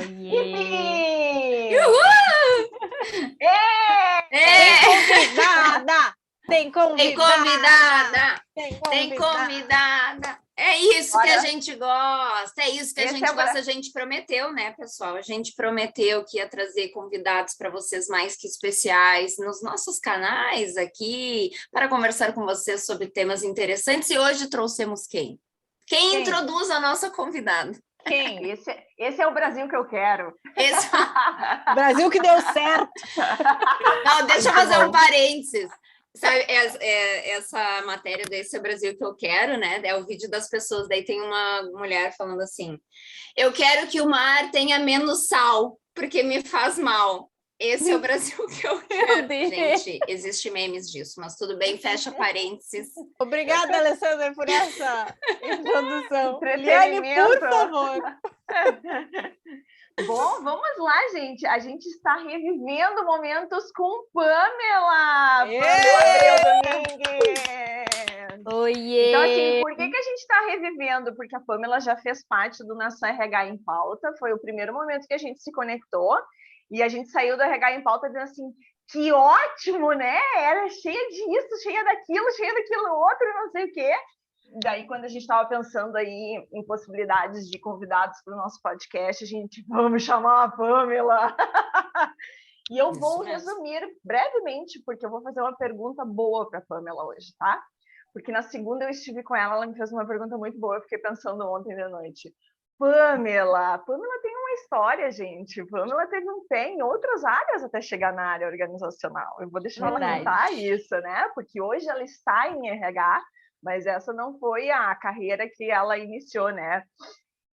Oiê! Uhul! Tem convidada! É isso que a gente gosta, a gente prometeu, né, pessoal? A gente prometeu que ia trazer convidados para vocês mais que especiais nos nossos canais aqui, para conversar com vocês sobre temas interessantes, e hoje trouxemos quem? Quem introduz a nossa convidada? Quem? Esse é o Brasil que eu quero. Brasil que deu certo. Não, deixa eu fazer um parênteses. Sabe, essa matéria desse é o Brasil que eu quero, né? É o vídeo das pessoas. Daí tem uma mulher falando assim: eu quero que o mar tenha menos sal, porque me faz mal. Esse é o Brasil que eu quero. Gente, existem memes disso, mas tudo bem, fecha parênteses. Obrigada, Alessandra, por essa introdução. Liane, por favor. Bom, vamos lá, gente. A gente está revivendo momentos com Pamela. Pamela Domingues. Oiê! Então, assim, por que a gente está revivendo? Porque a Pamela já fez parte do Nação RH em Pauta. Foi o primeiro momento que a gente se conectou. E a gente saiu do RH em Pauta dizendo assim, que ótimo, né? Era cheia disso, cheia daquilo outro, não sei o quê. Daí, quando a gente estava pensando aí em possibilidades de convidados para o nosso podcast, a gente, vamos chamar a Pamela. E eu vou resumir brevemente, porque eu vou fazer uma pergunta boa para a Pamela hoje, tá? Porque na segunda eu estive com ela, ela me fez uma pergunta muito boa, eu fiquei pensando ontem de noite. Pamela tem uma história, gente. Pamela teve um pé em outras áreas até chegar na área organizacional. Eu vou deixar ela contar isso, né? Porque hoje ela está em RH, mas essa não foi a carreira que ela iniciou, né?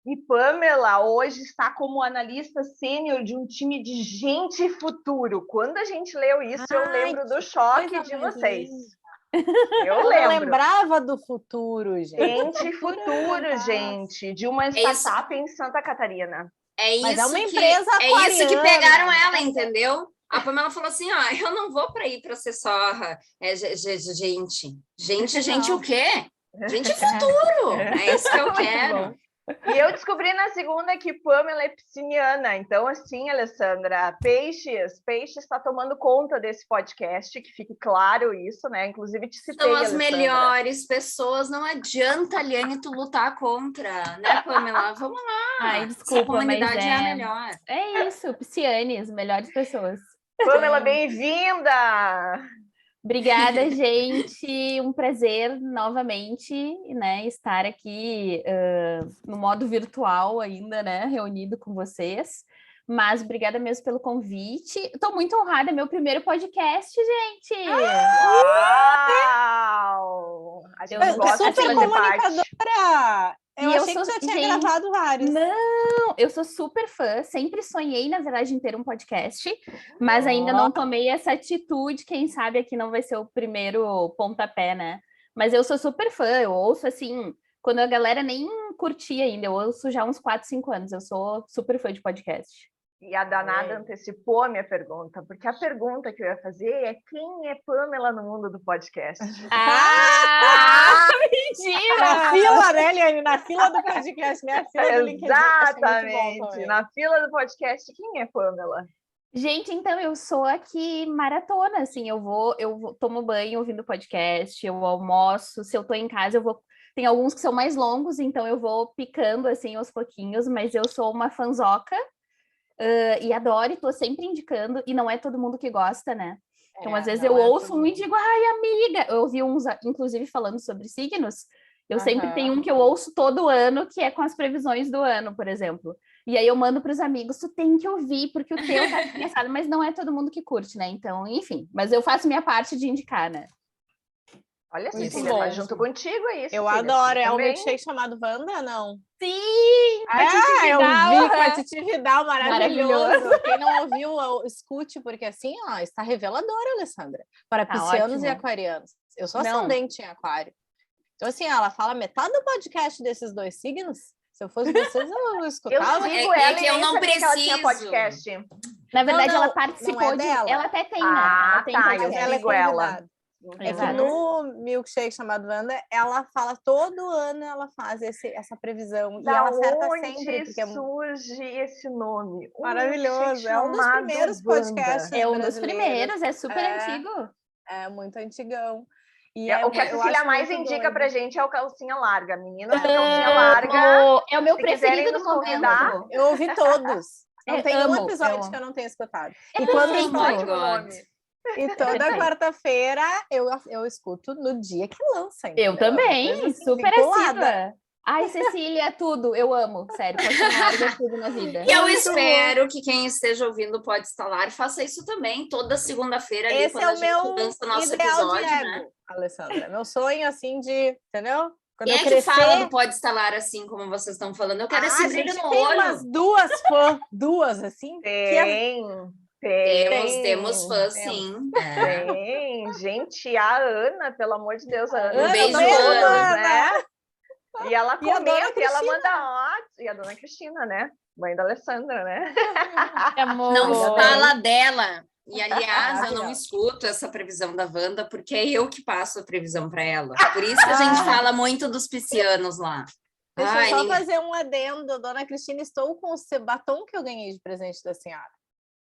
E Pamela hoje está como analista sênior de um time de gente futuro. Quando a gente leu isso, eu lembro do choque de vocês. Eu lembrava do futuro, gente. Gente futuro, gente, de uma startup em Santa Catarina. Mas é uma empresa aquariana. É isso que pegaram ela, entendeu? A Pamela falou assim, ó, eu não vou para ir para ser só gente o quê? Gente futuro, é isso que eu quero. E eu descobri na segunda que Pamela é pisciniana. Então, assim, Alessandra, Peixes está tomando conta desse podcast, que fique claro isso, né? Inclusive, te citei, São as Alessandra. melhores pessoas, não adianta, Liane, tu lutar contra, né, Pamela? Vamos lá. Ai, desculpa, a comunidade mas é a melhor. É isso, piscianes, melhores pessoas. Pamela, bem-vinda! Obrigada, gente. Um prazer novamente, né, estar aqui no modo virtual ainda, né, reunido com vocês. Mas obrigada mesmo pelo convite. Estou muito honrada, é meu primeiro podcast, gente. Uau! A gente gosta super de comunicadora! Eu achei que já tinha gravado vários. Não, eu sou super fã, sempre sonhei, na verdade, em ter um podcast, mas ainda não tomei essa atitude, quem sabe aqui não vai ser o primeiro pontapé, né? Mas eu sou super fã, eu ouço assim, quando a galera nem curtia ainda, eu ouço já uns 4, 5 anos, eu sou super fã de podcast. E a danada antecipou a minha pergunta, porque a pergunta que eu ia fazer é quem é Pamela no mundo do podcast? Mentira! Na fila, né, Liane? Na fila do podcast, né? A fila do LinkedIn. Exatamente! Na fila do podcast, quem é Pamela? Gente, então eu sou aqui maratona, assim, eu tomo banho ouvindo podcast, eu almoço, se eu tô em casa, tem alguns que são mais longos, então eu vou picando, assim, aos pouquinhos, mas eu sou uma fanzoca, e adoro, e tô sempre indicando, e não é todo mundo que gosta, né? Então, às vezes eu ouço um e digo, ai, amiga, eu ouvi uns, inclusive, falando sobre signos, eu sempre tenho um que eu ouço todo ano, que é com as previsões do ano, por exemplo. E aí eu mando para os amigos, tu tem que ouvir, porque o teu tá engraçado, mas não é todo mundo que curte, né? Então, enfim, mas eu faço minha parte de indicar, né? Olha, Cecília, tá junto contigo aí. Eu adoro, é um milkshake chamado Wanda, não? Sim! Eu vi com a Titi Vidal, maravilhoso. Quem não ouviu, escute, porque assim, ó, está reveladora, Alessandra, para piscianos e aquarianos. Eu sou ascendente em aquário. Então, assim, ela fala metade do podcast desses dois signos. Se eu fosse vocês, eu escutava. Eu sigo ela que eu não preciso. Podcast. Na verdade, ela participou dela. Ela até tem, né? Ela tem eu sigo ela. É que no milkshake chamado Wanda, ela fala, todo ano ela faz essa previsão. Da e ela acerta onde sempre. Porque surge esse nome? Maravilhoso. É um dos primeiros podcasts É um dos brasileiros. primeiros, é super antigo. É muito antigão. E O que a Cecília mais indica pra gente é o calcinha larga. Meninas, calcinha larga. É o meu se preferido quiserem do nos convidar. momento. Eu ouvi todos. Não tem um episódio que eu não tenha escutado. E quando Oh my God. E toda quarta-feira eu escuto no dia que lança. Eu também, assim, super vinculada. assídua. Ai, Cecília, tudo, eu amo, sério, calcinha larga é tudo na vida. E eu espero que quem esteja ouvindo Pode Estalar faça isso também, toda segunda-feira ali, Esse quando é a o gente meu lança o nosso ideal episódio, de ego, né? Alessandra. Meu sonho, assim, entendeu? Quando Quem eu é que crescer... fala do Pode Estalar assim, como vocês estão falando? Eu quero esse a brilho gente no tem olho. umas duas, assim. Temos fãs, sim. Tem. Gente, a Ana, pelo amor de Deus, a Ana. Um beijo, todas, Ana. né? E ela E a dona comenta, e ela Cristina. manda e a dona Cristina, né? Mãe da Alessandra, né? Amor. Não fala dela. E, aliás, eu não Maravilhosa. escuto essa previsão da Wanda, porque é eu que passo a previsão para ela. Por isso que a gente fala muito dos piscianos lá. Deixa eu só fazer um adendo. Dona Cristina, estou com o batom que eu ganhei de presente da senhora.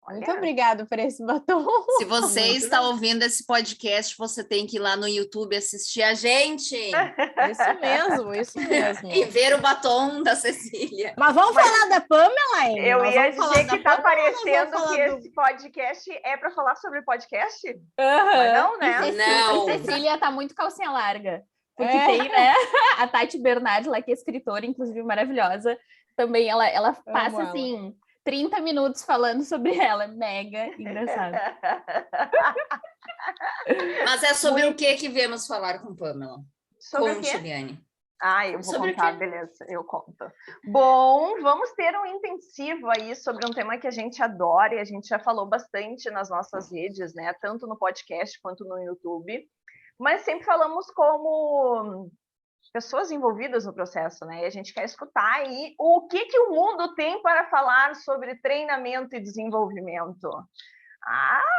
Muito obrigada por esse batom. Se você está ouvindo esse podcast, você tem que ir lá no YouTube assistir a gente. Isso mesmo. E ver o batom da Cecília. Mas vamos falar da Pamela, hein? Eu Nós ia vamos falar dizer da que tá Pamela, parecendo que esse podcast é para falar sobre podcast. Mas não, né? Não. E Cecília tá muito calcinha larga. Porque tem, né, a Tati Bernardi, lá, que é escritora, inclusive maravilhosa. Também ela passa, assim, 30 minutos falando sobre ela. Mega engraçado. Mas é sobre o que viemos falar com Pamela? Sobre Conte, Liane. Eu vou contar, beleza, eu conto. Bom, vamos ter um intensivo aí sobre um tema que a gente adora e a gente já falou bastante nas nossas redes, né? Tanto no podcast quanto no YouTube. Mas sempre falamos como pessoas envolvidas no processo, né? E a gente quer escutar aí o que o mundo tem para falar sobre treinamento e desenvolvimento.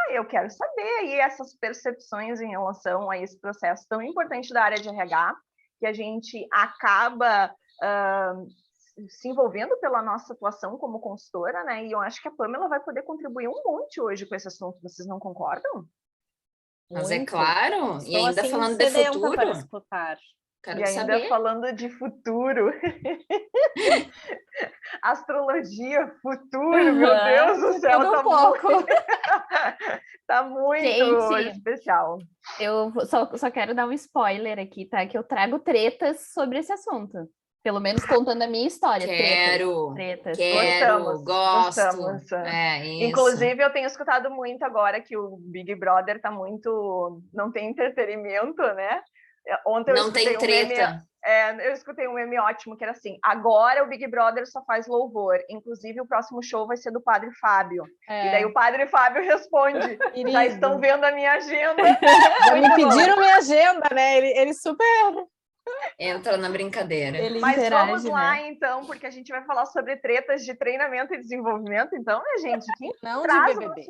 Eu quero saber aí essas percepções em relação a esse processo tão importante da área de RH, que a gente acaba se envolvendo pela nossa atuação como consultora, né? E eu acho que a Pamela vai poder contribuir um monte hoje com esse assunto, vocês não concordam? Mas é claro, Estou, e ainda assim, falando de futuro. Para escutar. Quero e ainda saber. falando de futuro. Astrologia, futuro, meu Deus do céu, tá muito Gente, especial. Eu só quero dar um spoiler aqui, tá? Que eu trago tretas sobre esse assunto. Pelo menos contando a minha história. Tretas. Gosto. Gostamos. Isso. Inclusive, eu tenho escutado muito agora que o Big Brother tá muito... Não tem entretenimento, né? Ontem não tem treta. Eu escutei um meme ótimo, que era assim: agora o Big Brother só faz louvor. Inclusive, o próximo show vai ser do Padre Fábio. E daí o Padre Fábio responde: já estão vendo a minha agenda. Já me pediram minha agenda, né? Ele super... Entra na brincadeira. Mas vamos lá, então, porque a gente vai falar sobre tretas de treinamento e desenvolvimento. Então, né, gente? Não de BBB.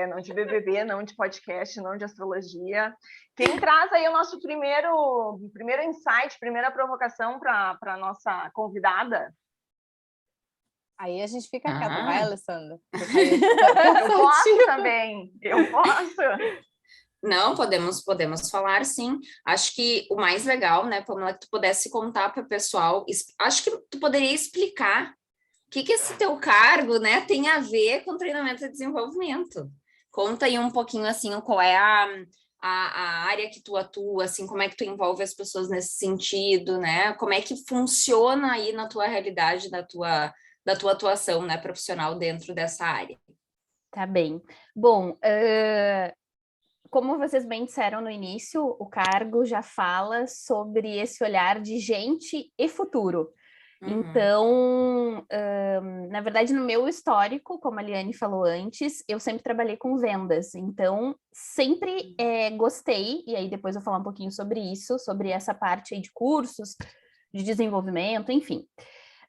Não de BBB, não de podcast, não de astrologia. Quem traz aí o nosso primeiro insight, primeira provocação para a nossa convidada? Aí a gente fica quieto, vai, Alessandra? Eu posso também, eu posso. Não, podemos falar, sim. Acho que o mais legal, né, Pamela, que tu pudesse contar para o pessoal, acho que tu poderia explicar o que esse teu cargo, né, tem a ver com treinamento e desenvolvimento. Conta aí um pouquinho, assim, qual é a área que tu atua, assim, como é que tu envolve as pessoas nesse sentido, né? Como é que funciona aí na tua realidade, da tua atuação, né, profissional dentro dessa área. Tá bem. Bom, como vocês bem disseram no início, o cargo já fala sobre esse olhar de gente e futuro. Então, na verdade, no meu histórico, como a Liane falou antes, eu sempre trabalhei com vendas. Então, sempre gostei, e aí depois eu vou falar um pouquinho sobre isso, sobre essa parte aí de cursos, de desenvolvimento, enfim.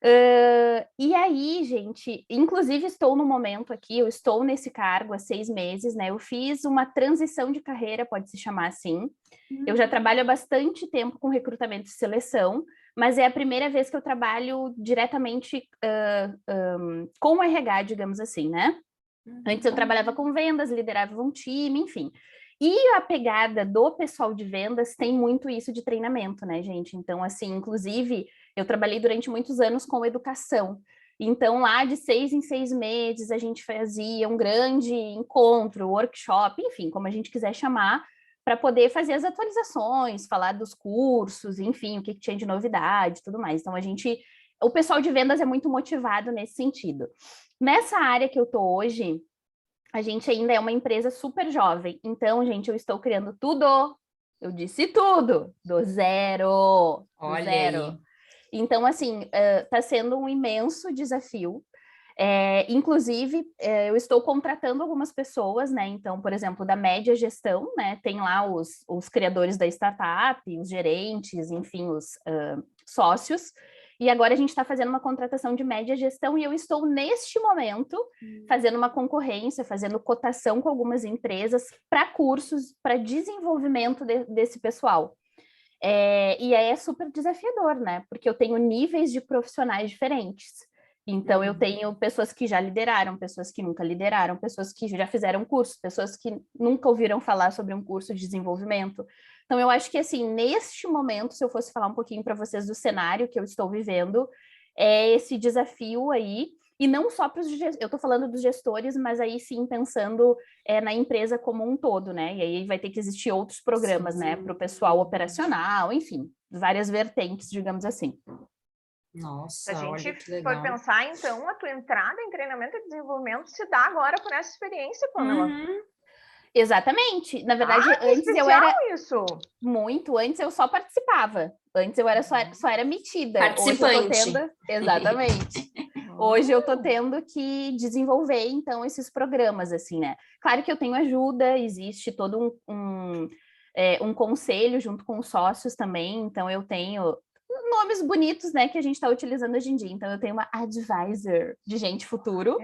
E aí, gente, inclusive estou no momento aqui, eu estou nesse cargo há 6 meses, né? Eu fiz uma transição de carreira, pode se chamar assim. Eu já trabalho há bastante tempo com recrutamento e seleção, mas é a primeira vez que eu trabalho diretamente com o RH, digamos assim, né? Antes eu trabalhava com vendas, liderava um time, enfim. E a pegada do pessoal de vendas tem muito isso de treinamento, né, gente? Então, assim, inclusive, eu trabalhei durante muitos anos com educação. Então, lá de 6 em 6 meses, a gente fazia um grande encontro, workshop, enfim, como a gente quiser chamar, para poder fazer as atualizações, falar dos cursos, enfim, o que tinha de novidade e tudo mais. Então, o pessoal de vendas é muito motivado nesse sentido. Nessa área que eu tô hoje, a gente ainda é uma empresa super jovem. Então, gente, eu estou criando tudo. Eu disse tudo. Do zero. Olha do zero. aí. Então, assim, está sendo um imenso desafio. Inclusive, eu estou contratando algumas pessoas, né? Então, por exemplo, da média gestão, né? Tem lá os criadores da startup, os gerentes, enfim, os sócios. E agora a gente está fazendo uma contratação de média gestão e eu estou, neste momento, fazendo uma concorrência, fazendo cotação com algumas empresas para cursos, para desenvolvimento desse pessoal. E é super desafiador, né? Porque eu tenho níveis de profissionais diferentes. Então, eu tenho pessoas que já lideraram, pessoas que nunca lideraram, pessoas que já fizeram curso, pessoas que nunca ouviram falar sobre um curso de desenvolvimento. Então, eu acho que, assim, neste momento, se eu fosse falar um pouquinho para vocês do cenário que eu estou vivendo, é esse desafio aí, e não só para os gestores, eu estou falando dos gestores, mas aí sim pensando na empresa como um todo, né? E aí vai ter que existir outros programas, né, para o pessoal operacional, enfim, várias vertentes, digamos assim. Nossa, se a olha gente que legal. for pensar, então, a tua entrada em treinamento e desenvolvimento se dá agora por essa experiência, Pamela. Exatamente. Na verdade, antes eu era isso. muito, antes eu só participava. Antes eu era só era metida. Participante. Hoje eu tô tendo... Exatamente. Hoje eu tô tendo que desenvolver, então, esses programas, assim, né? Claro que eu tenho ajuda, existe todo um conselho junto com os sócios também, então eu tenho nomes bonitos, né, que a gente está utilizando hoje em dia. Então, eu tenho uma advisor de gente futuro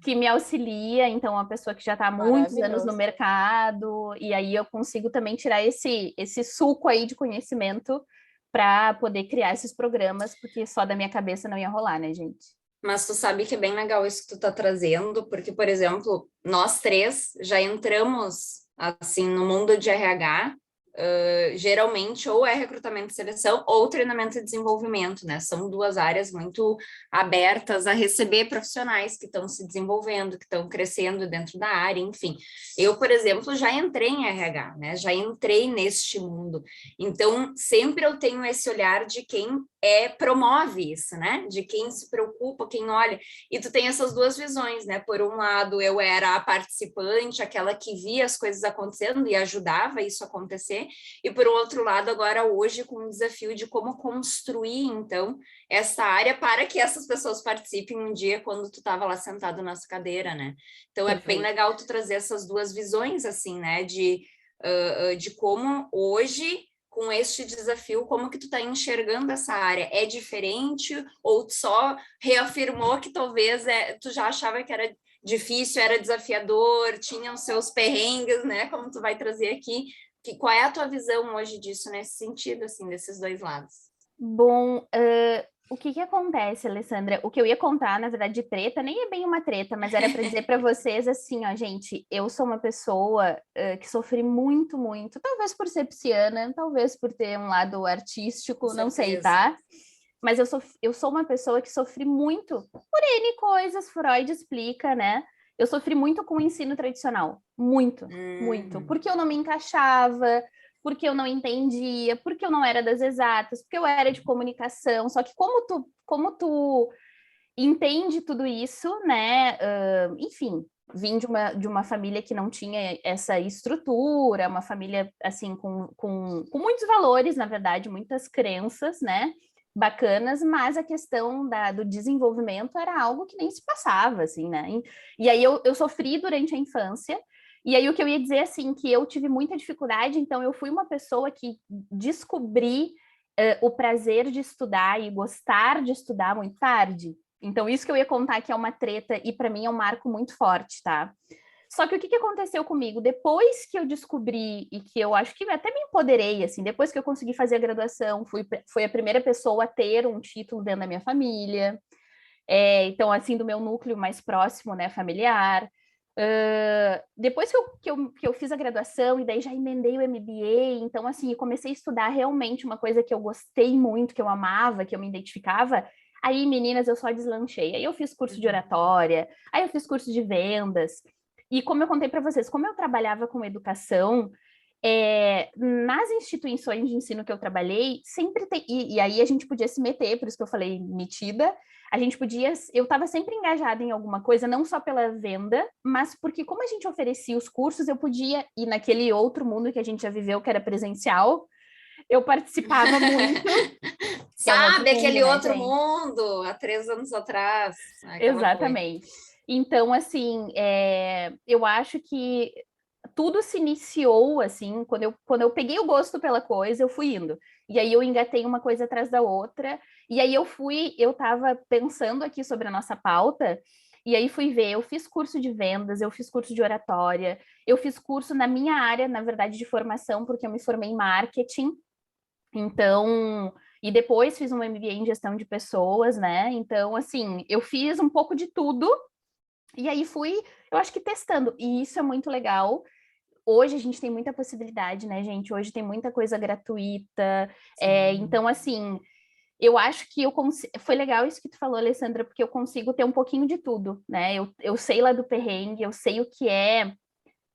que me auxilia, então, uma pessoa que já está há muitos anos no mercado, e aí eu consigo também tirar esse suco aí de conhecimento para poder criar esses programas, porque só da minha cabeça não ia rolar, né, gente? Mas tu sabe que é bem legal isso que tu tá trazendo, porque, por exemplo, nós três já entramos, assim, no mundo de RH, geralmente ou é recrutamento e seleção ou treinamento e desenvolvimento, né? São duas áreas muito abertas a receber profissionais que estão se desenvolvendo, que estão crescendo dentro da área, enfim. Eu, por exemplo, já entrei em RH, né? Já entrei neste mundo. Então, sempre eu tenho esse olhar de quem promove isso, né? De quem se preocupa, quem olha. E tu tem essas duas visões, né? Por um lado, eu era a participante, aquela que via as coisas acontecendo e ajudava isso a acontecer. E por outro lado, agora hoje, com o desafio de como construir, então, essa área para que essas pessoas participem um dia quando tu estava lá sentado nessa cadeira, né? Então, é bem legal tu trazer essas duas visões, assim, né? De como hoje, com este desafio, como que tu tá enxergando essa área? É diferente ou só reafirmou que talvez tu já achava que era difícil, era desafiador, tinha os seus perrengues, né? Como tu vai trazer aqui. Qual é a tua visão hoje disso, nesse sentido, assim, desses dois lados? Bom, o que acontece, Alessandra? O que eu ia contar, na verdade, de treta, nem é bem uma treta, mas era para dizer para vocês assim, ó, gente, eu sou uma pessoa que sofri muito, muito, talvez por ser pisciana, talvez por ter um lado artístico, não sei, tá? Mas eu sou uma pessoa que sofri muito por N coisas, Freud explica, né? Eu sofri muito com o ensino tradicional, muito, muito, porque eu não me encaixava, porque eu não entendia, porque eu não era das exatas, porque eu era de comunicação, só que como tu entende tudo isso, né, enfim, vim de uma família que não tinha essa estrutura, uma família, assim, com muitos valores, na verdade, muitas crenças, né, bacanas, mas a questão do desenvolvimento era algo que nem se passava, assim, né, e aí eu sofri durante a infância. E aí o que eu ia dizer, assim, que eu tive muita dificuldade, então eu fui uma pessoa que descobri o prazer de estudar e gostar de estudar muito tarde. Então, isso que eu ia contar que é uma treta, e para mim é um marco muito forte, tá? Só que o que aconteceu comigo? Depois que eu descobri, e que eu acho que até me empoderei, assim, depois que eu consegui fazer a graduação, fui a primeira pessoa a ter um título dentro da minha família, então, assim, do meu núcleo mais próximo, né, familiar. Depois que eu fiz a graduação, e daí já emendei o MBA, então, assim, eu comecei a estudar realmente uma coisa que eu gostei muito, que eu amava, que eu me identificava. Aí, meninas, eu só deslanchei. Aí eu fiz curso de oratória, aí eu fiz curso de vendas. E como eu contei para vocês, como eu trabalhava com educação, nas instituições de ensino que eu trabalhei, sempre tem. E aí a gente podia se meter, por isso que eu falei metida. A gente podia. Eu estava sempre engajada em alguma coisa, não só pela venda, mas porque, como a gente oferecia os cursos, eu podia ir naquele outro mundo que a gente já viveu, que era presencial. Eu participava muito. Sabe, aquele mundo, outro né, mundo, há 3 anos atrás. Exatamente. Então, assim, eu acho que tudo se iniciou, assim, quando eu peguei o gosto pela coisa, eu fui indo. E aí eu engatei uma coisa atrás da outra. E aí eu estava pensando aqui sobre a nossa pauta, e aí fui ver, eu fiz curso de vendas, eu fiz curso de oratória, eu fiz curso na minha área, na verdade, de formação, porque eu me formei em marketing. Então, e depois fiz um MBA em gestão de pessoas, né? Então, assim, eu fiz um pouco de tudo, e aí fui, eu acho que testando, e isso é muito legal. Hoje a gente tem muita possibilidade, né, gente? Hoje tem muita coisa gratuita. Então, assim, eu acho que foi legal isso que tu falou, Alessandra, porque eu consigo ter um pouquinho de tudo, né? Eu sei lá do perrengue, eu sei o que é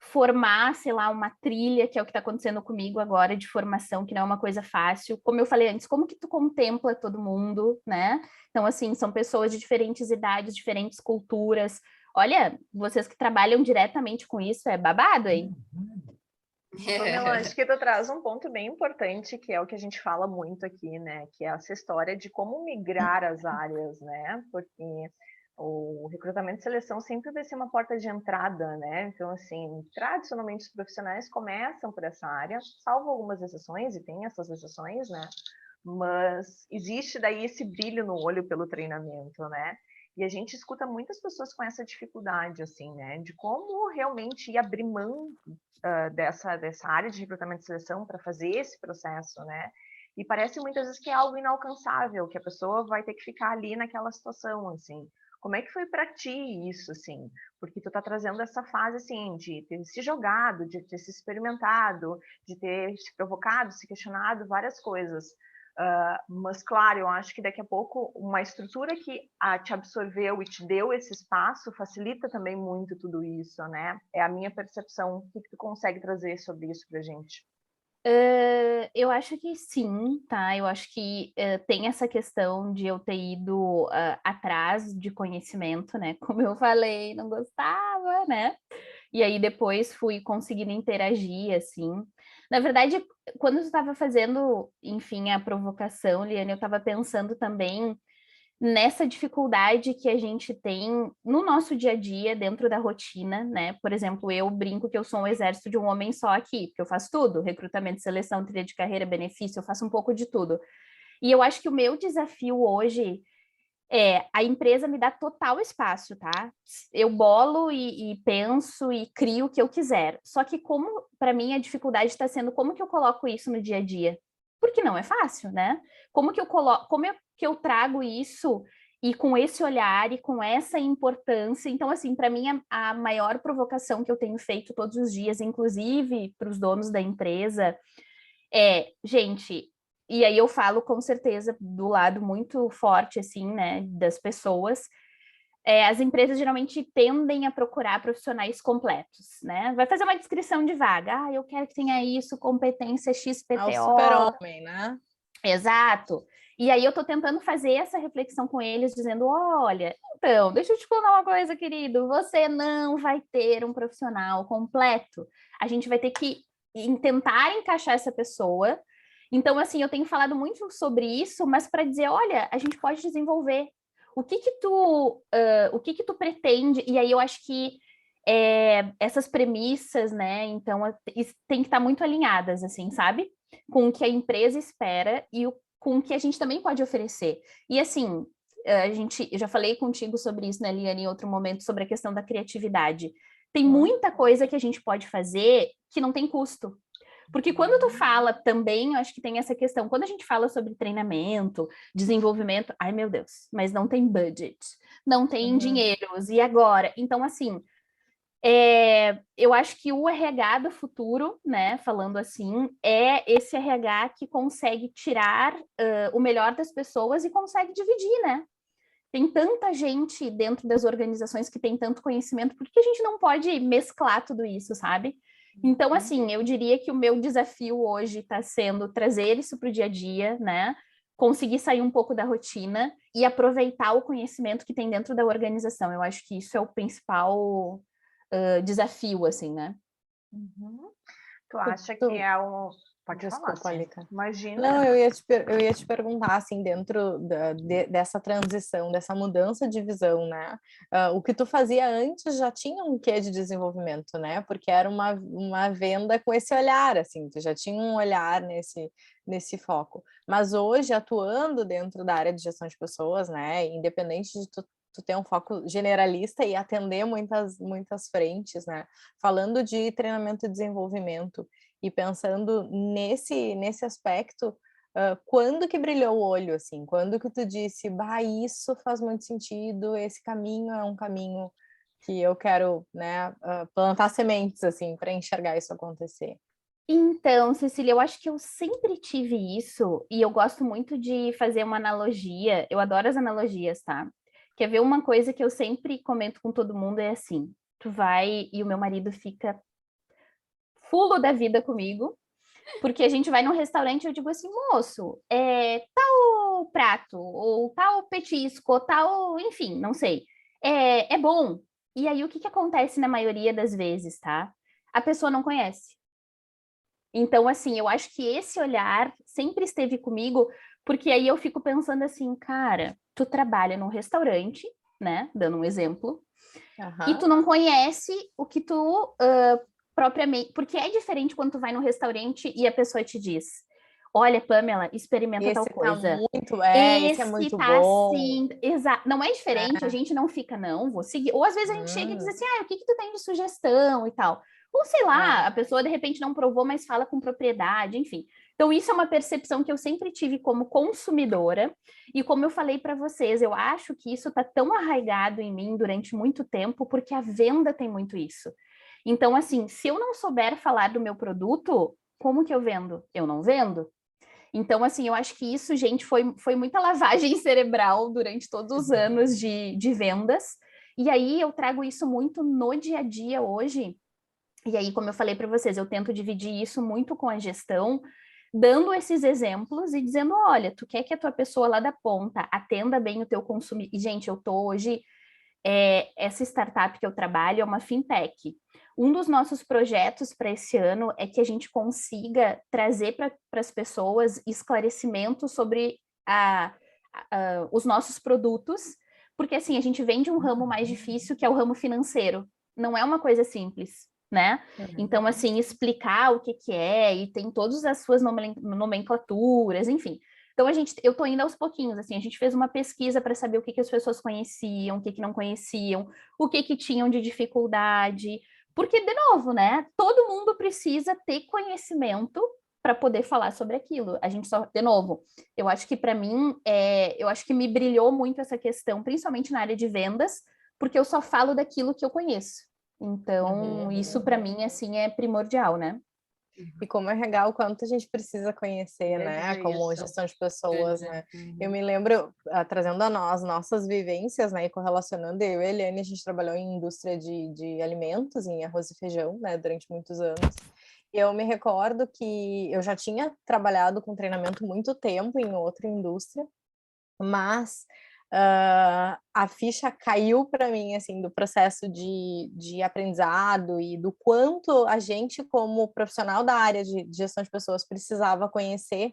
formar, sei lá, uma trilha, que é o que está acontecendo comigo agora, de formação, que não é uma coisa fácil. Como eu falei antes, como que tu contempla todo mundo, né? Então, assim, são pessoas de diferentes idades, diferentes culturas. Olha, vocês que trabalham diretamente com isso, é babado, hein? Pamela, acho que tu traz um ponto bem importante, que é o que a gente fala muito aqui, né? Que é essa história de como migrar as áreas, né? Porque o recrutamento e seleção sempre vai ser uma porta de entrada, né? Então, assim, tradicionalmente os profissionais começam por essa área, salvo algumas exceções, e tem essas exceções, né? Mas existe daí esse brilho no olho pelo treinamento, né? E a gente escuta muitas pessoas com essa dificuldade, assim, né? De como realmente ir abrir mão dessa área de recrutamento e seleção para fazer esse processo, né? E parece muitas vezes que é algo inalcançável, que a pessoa vai ter que ficar ali naquela situação, assim. Como é que foi para ti isso, assim? Porque tu tá trazendo essa fase, assim, de ter se jogado, de ter se experimentado, de ter se provocado, se questionado, várias coisas. Mas, claro, eu acho que daqui a pouco uma estrutura que te absorveu e te deu esse espaço facilita também muito tudo isso, né? É a minha percepção. O que tu consegue trazer sobre isso pra gente? Eu acho que sim, tá? Eu acho que tem essa questão de eu ter ido atrás de conhecimento, né? Como eu falei, não gostava, né? E aí depois fui conseguindo interagir, assim. Na verdade, quando eu estava fazendo, enfim, a provocação, Liane, eu estava pensando também nessa dificuldade que a gente tem no nosso dia a dia, dentro da rotina, né? Por exemplo, eu brinco que eu sou um exército de um homem só aqui, porque eu faço tudo, recrutamento, seleção, trilha de carreira, benefício, eu faço um pouco de tudo. E eu acho que o meu desafio hoje a empresa me dá total espaço, tá? Eu bolo e penso e crio o que eu quiser. Só que como, para mim, a dificuldade está sendo como que eu coloco isso no dia a dia? Porque não é fácil, né? Como que eu coloco, que eu trago isso e com esse olhar e com essa importância? Então, assim, para mim, a maior provocação que eu tenho feito todos os dias, inclusive para os donos da empresa, gente, e aí eu falo com certeza do lado muito forte, assim, né, das pessoas. As empresas geralmente tendem a procurar profissionais completos, né? Vai fazer uma descrição de vaga. Ah, eu quero que tenha isso, competência XPTO. O super-homem, né? Exato. E aí eu tô tentando fazer essa reflexão com eles, dizendo, olha, então, deixa eu te contar uma coisa, querido, você não vai ter um profissional completo. A gente vai ter que tentar encaixar essa pessoa. Então, assim, eu tenho falado muito sobre isso, mas para dizer, olha, a gente pode desenvolver. O que que tu pretende? E aí eu acho que essas premissas, né? Então, tem que estar muito alinhadas, assim, sabe? Com o que a empresa espera e com o que a gente também pode oferecer. E assim, eu já falei contigo sobre isso, né, Liane, em outro momento, sobre a questão da criatividade. Tem muita coisa que a gente pode fazer que não tem custo. Porque quando tu fala também, eu acho que tem essa questão, quando a gente fala sobre treinamento, desenvolvimento, ai meu Deus, mas não tem budget, não tem dinheiros, e agora? Então, assim, eu acho que o RH do futuro, né, falando assim, é esse RH que consegue tirar o melhor das pessoas e consegue dividir, né? Tem tanta gente dentro das organizações que tem tanto conhecimento, por que a gente não pode mesclar tudo isso, sabe? Então, assim, eu diria que o meu desafio hoje está sendo trazer isso para o dia a dia, né? Conseguir sair um pouco da rotina e aproveitar o conhecimento que tem dentro da organização. Eu acho que isso é o principal desafio, assim, né? Tu acha que é um... Pode Desculpa, falar, Alica. Imagina. Não, eu ia te perguntar, assim, dentro dessa transição, dessa mudança de visão, né? O que tu fazia antes já tinha um quê de desenvolvimento, né? Porque era uma venda com esse olhar, assim, tu já tinha um olhar nesse foco. Mas hoje, atuando dentro da área de gestão de pessoas, né? Independente de tu ter um foco generalista e atender muitas frentes, né? Falando de treinamento e desenvolvimento, e pensando nesse aspecto, quando que brilhou o olho, assim? Quando que tu disse, bah, isso faz muito sentido, esse caminho é um caminho que eu quero, né, plantar sementes, assim, para enxergar isso acontecer? Então, Cecília, eu acho que eu sempre tive isso, e eu gosto muito de fazer uma analogia, eu adoro as analogias, tá? Quer ver uma coisa que eu sempre comento com todo mundo, é assim, tu vai e o meu marido fica fulo da vida comigo, porque a gente vai num restaurante e eu digo assim, moço, tal prato, ou tal petisco, ou tal, enfim, não sei, é bom. E aí, o que acontece na maioria das vezes, tá? A pessoa não conhece. Então, assim, eu acho que esse olhar sempre esteve comigo, porque aí eu fico pensando assim, cara, tu trabalha num restaurante, né? Dando um exemplo, e tu não conhece o que tu propriamente. Porque é diferente quando tu vai num restaurante e a pessoa te diz: olha, Pamela, experimenta tal coisa. Esse é muito bom. Assim, exato. Não é diferente, a gente não fica, não, vou seguir. Ou às vezes a gente chega e diz assim, o que tu tem de sugestão e tal. Ou sei lá, a pessoa de repente não provou, mas fala com propriedade, enfim. Então, isso é uma percepção que eu sempre tive como consumidora, e como eu falei para vocês, eu acho que isso está tão arraigado em mim durante muito tempo, porque a venda tem muito isso. Então, assim, se eu não souber falar do meu produto, como que eu vendo? Eu não vendo. Então, assim, eu acho que isso, gente, foi muita lavagem cerebral durante todos os anos de vendas. E aí eu trago isso muito no dia a dia hoje. E aí, como eu falei para vocês, eu tento dividir isso muito com a gestão, dando esses exemplos e dizendo, olha, tu quer que a tua pessoa lá da ponta atenda bem o teu consumidor. E, gente, eu tô hoje... essa startup que eu trabalho é uma fintech. Um dos nossos projetos para esse ano é que a gente consiga trazer para as pessoas esclarecimento sobre os nossos produtos, porque assim, a gente vem de um ramo mais difícil, que é o ramo financeiro. Não é uma coisa simples, né? Então, assim, explicar o que é, e tem todas as suas nomenclaturas, enfim. Então, eu tô indo aos pouquinhos, assim, a gente fez uma pesquisa para saber o que as pessoas conheciam, o que não conheciam, o que tinham de dificuldade, porque, de novo, né, todo mundo precisa ter conhecimento para poder falar sobre aquilo. A gente só, de novo, eu acho que para mim, eu acho que me brilhou muito essa questão, principalmente na área de vendas, porque eu só falo daquilo que eu conheço. Então, isso para mim, assim, é primordial, né? E como RH, o quanto a gente precisa conhecer, né? Como gestão de pessoas, né? Eu me lembro, trazendo a nossas vivências, né? E correlacionando, eu e a Eliane, a gente trabalhou em indústria de alimentos, em arroz e feijão, né? Durante muitos anos. E eu me recordo que eu já tinha trabalhado com treinamento muito tempo em outra indústria, mas... a ficha caiu para mim, assim, do processo de aprendizado e do quanto a gente, como profissional da área de gestão de pessoas, precisava conhecer,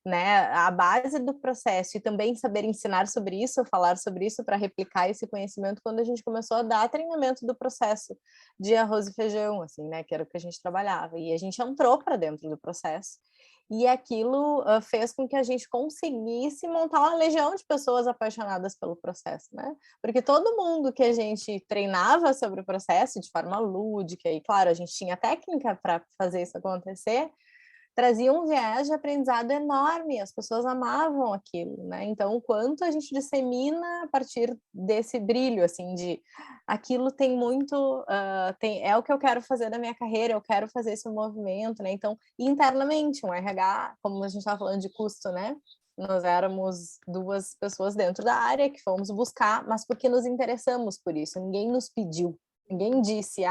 né, a base do processo e também saber ensinar sobre isso, falar sobre isso para replicar esse conhecimento quando a gente começou a dar treinamento do processo de arroz e feijão, assim, né, que era o que a gente trabalhava. E a gente entrou para dentro do processo. E aquilo fez com que a gente conseguisse montar uma legião de pessoas apaixonadas pelo processo, né? Porque todo mundo que a gente treinava sobre o processo de forma lúdica, e claro, a gente tinha técnica para fazer isso acontecer, trazia um viés de aprendizado enorme, as pessoas amavam aquilo, né? Então, o quanto a gente dissemina a partir desse brilho, assim, de aquilo tem muito, é o que eu quero fazer na minha carreira, eu quero fazer esse movimento, né? Então, internamente, um RH, como a gente estava falando de custo, né? Nós éramos 2 pessoas dentro da área que fomos buscar, mas porque nos interessamos por isso, ninguém nos pediu, ninguém disse,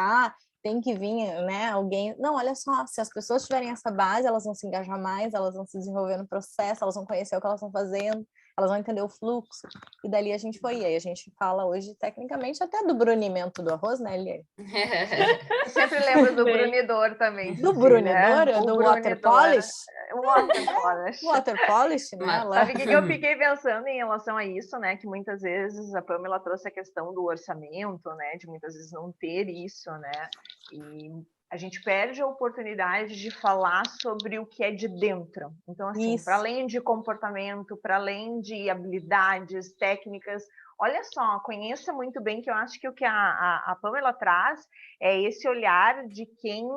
tem que vir, né, alguém... Não, olha só, se as pessoas tiverem essa base, elas vão se engajar mais, elas vão se desenvolver no processo, elas vão conhecer o que elas estão fazendo, elas vão entender o fluxo, e dali a gente foi. E aí a gente fala hoje, tecnicamente, até do brunimento do arroz, né, Liane? Eu sempre lembro do brunidor também. Do brunidor? Né? Do water polish? Water polish. Water polish, né? Sabe o que eu fiquei pensando em relação a isso, né? Que muitas vezes a Pamela trouxe a questão do orçamento, né? De muitas vezes não ter isso, né? E a gente perde a oportunidade de falar sobre o que é de dentro. Então, assim, para além de comportamento, para além de habilidades, técnicas, olha só, conheça muito bem, que eu acho que o que a Pamela traz é esse olhar de quem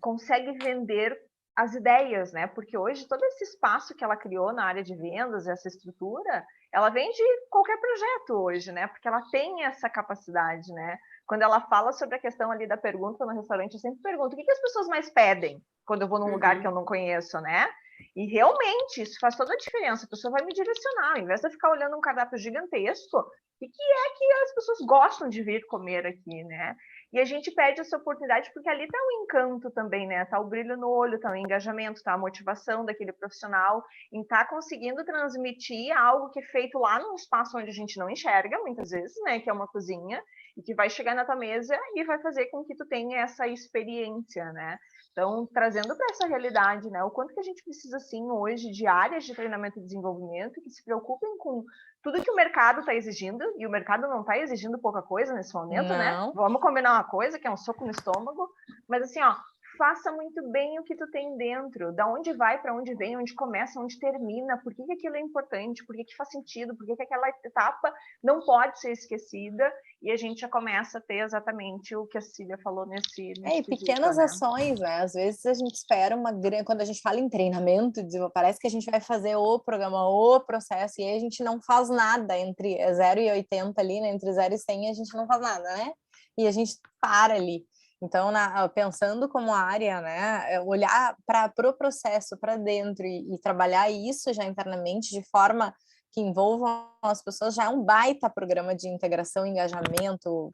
consegue vender as ideias, né? Porque hoje todo esse espaço que ela criou na área de vendas, essa estrutura, ela vende qualquer projeto hoje, né? Porque ela tem essa capacidade, né? Quando ela fala sobre a questão ali da pergunta no restaurante, eu sempre pergunto, o que as pessoas mais pedem quando eu vou num lugar que eu não conheço, né? E realmente isso faz toda a diferença. A pessoa vai me direcionar, ao invés de eu ficar olhando um cardápio gigantesco, o que é que as pessoas gostam de vir comer aqui, né? E a gente perde essa oportunidade porque ali está o encanto também, né? Está o brilho no olho, está o engajamento, está a motivação daquele profissional em estar conseguindo transmitir algo que é feito lá num espaço onde a gente não enxerga, muitas vezes, né? Que é uma cozinha, e que vai chegar na tua mesa e vai fazer com que tu tenha essa experiência, né? Então, trazendo para essa realidade, né? O quanto que a gente precisa, sim, hoje de áreas de treinamento e desenvolvimento que se preocupem com tudo que o mercado está exigindo, e o mercado não está exigindo pouca coisa nesse momento, não, né? Vamos combinar uma coisa, que é um soco no estômago, mas assim, ó, faça muito bem o que tu tem dentro, da onde vai, para onde vem, onde começa, onde termina, por que aquilo é importante, por que faz sentido, por que aquela etapa não pode ser esquecida, e a gente já começa a ter exatamente o que a Cecília falou nesse e pequenas ações, né? Às vezes a gente espera uma grande... Quando a gente fala em treinamento, parece que a gente vai fazer o programa, o processo, e aí a gente não faz nada entre 0 e 80 ali, né? Entre 0 e 100 a gente não faz nada, né? E a gente para ali. Então, pensando como área, né, olhar para o processo, para dentro e trabalhar isso já internamente de forma que envolvam as pessoas, já é um baita programa de integração, engajamento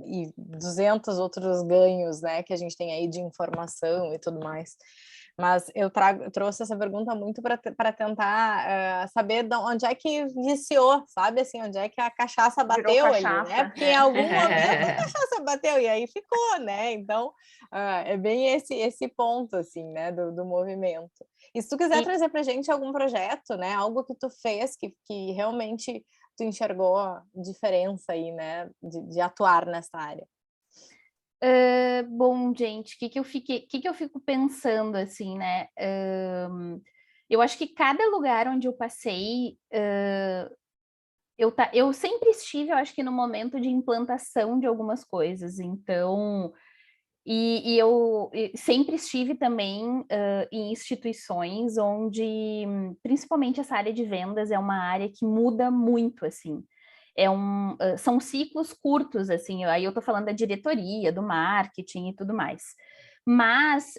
e 200 outros ganhos, né, que a gente tem aí de informação e tudo mais. Mas eu trouxe essa pergunta muito para tentar saber de onde é que viciou, sabe? Assim, onde é que a cachaça bateu ali, né? Porque em algum momento a cachaça bateu e aí ficou, né? Então, é bem esse ponto, assim, né? Do movimento. E se tu quiser trazer para a gente algum projeto, né? Algo que tu fez que realmente tu enxergou a diferença aí, né? De atuar nessa área. Bom, gente, o que eu fico pensando, assim, né? Eu acho que cada lugar onde eu passei, eu sempre estive, eu acho que no momento de implantação de algumas coisas, então... E eu sempre estive também em instituições onde, principalmente essa área de vendas, é uma área que muda muito, assim. São ciclos curtos, assim, aí eu estou falando da diretoria, do marketing e tudo mais. Mas